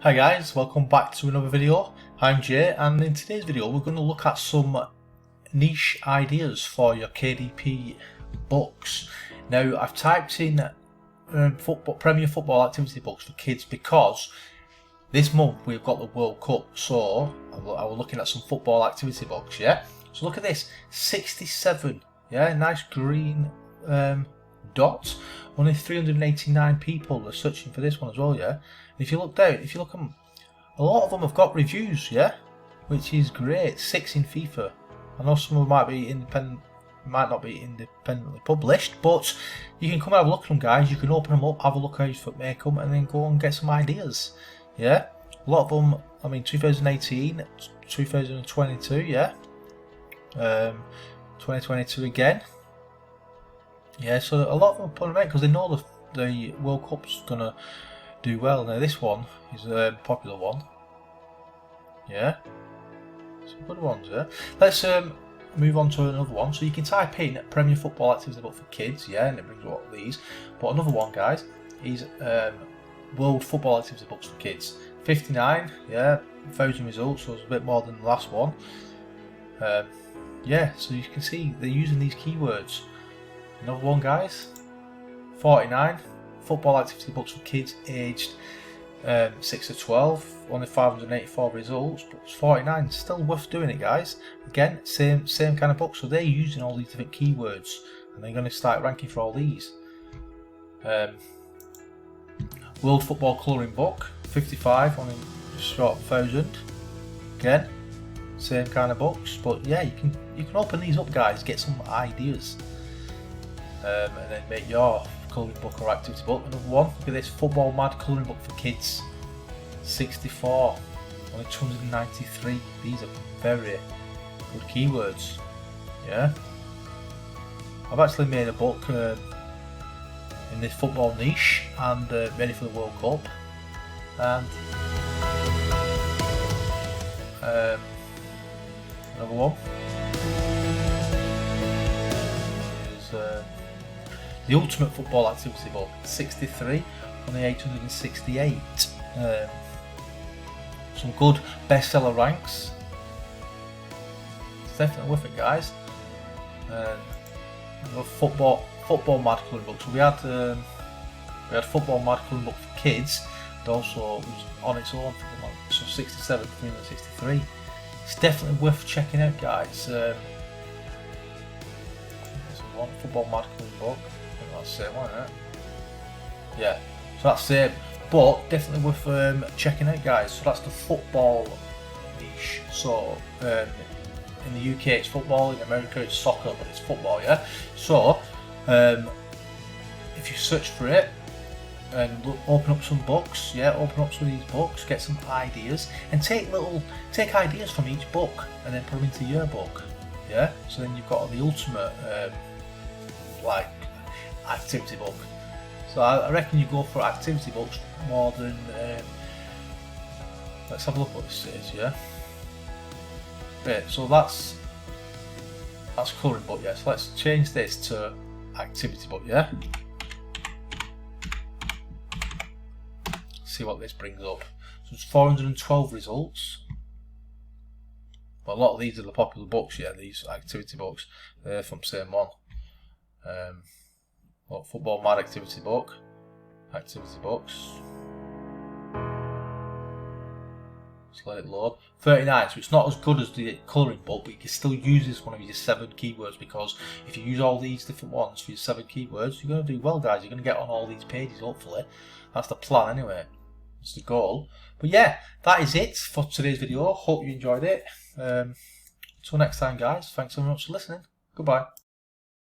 Hi guys, welcome back to another video. I'm Jay, and in today's video we're going to look at some niche ideas for your KDP books. Now I've typed in Premier Football activity books for kids because this month we've got the World Cup, so I was looking at some football activity books, yeah? So look at this, 67, yeah, nice green dot. Only 389 people are searching for this one as well, yeah? And if you look down, if you look at them, a lot of them have got reviews, yeah? Which is great. 6 in FIFA. I know some of them might be independent, might not be independently published, but you can come and have a look at them, guys. You can open them up, have a look how you make them, and then go and get some ideas, yeah? A lot of them, I mean, 2018, 2022, yeah? 2022 again. Yeah, so a lot of them are putting them in because they know the World Cup's gonna do well. Now this one is a popular one. Yeah, some good ones. Yeah, let's move on to another one. So you can type in Premier Football activity book for kids. Yeah, and it brings up all these. But another one, guys, is World Football activity books for kids. 59. Yeah, 1,000 results. So it's a bit more than the last one. Yeah, so you can see they're using these keywords. Another one, guys, 49 football activity books for kids aged 6 to 12, only 584 results, but it's 49, still worth doing it, guys. Again, same kind of book, so they're using all these different keywords and they're going to start ranking for all these. World Football Colouring Book, 55, only short of 1,000. Again, same kind of books, but yeah, you can open these up, guys, get some ideas. And then make your colouring book or activity book. Another one, look at this, Football Mad colouring book for kids, 64, only 293. These are very good keywords, yeah. I've actually made a book in this football niche and ready for the World Cup. And another one is the Ultimate Football Activity Book, 63, only 868. Some good bestseller ranks. It's definitely worth it, guys. Football Mad colouring book. So we had Football Mad colouring book for kids, and also it was on its own. So 67, 363. It's definitely worth checking out, guys. There's one Football Mad colouring book. That's the same one, isn't it? Yeah, so that's the same, but definitely worth checking out, guys. So that's the football niche. So in the UK it's football, in America it's soccer, but it's football, yeah. So if you search for it and open up some books, yeah, open up some of these books, get some ideas, and take ideas from each book and then put them into your book, yeah. So then you've got the ultimate like activity book. So I reckon you go for activity books more than let's have a look what this says, yeah. Right, so that's colouring book, yeah. So let's change this to activity book, yeah. See what this brings up. So it's 412 results. But a lot of these are the popular books, yeah, these activity books. They're from the same one. Football Mad activity books. Just let it load. 39, so it's not as good as the colouring book, but you can still use this one of your 7 keywords, because if you use all these different ones for your 7 keywords, you're going to do well, guys. You're going to get on all these pages, hopefully. That's the plan anyway. That's the goal. But yeah, that is it for today's video. Hope you enjoyed it. Until next time, guys. Thanks so much for listening. Goodbye.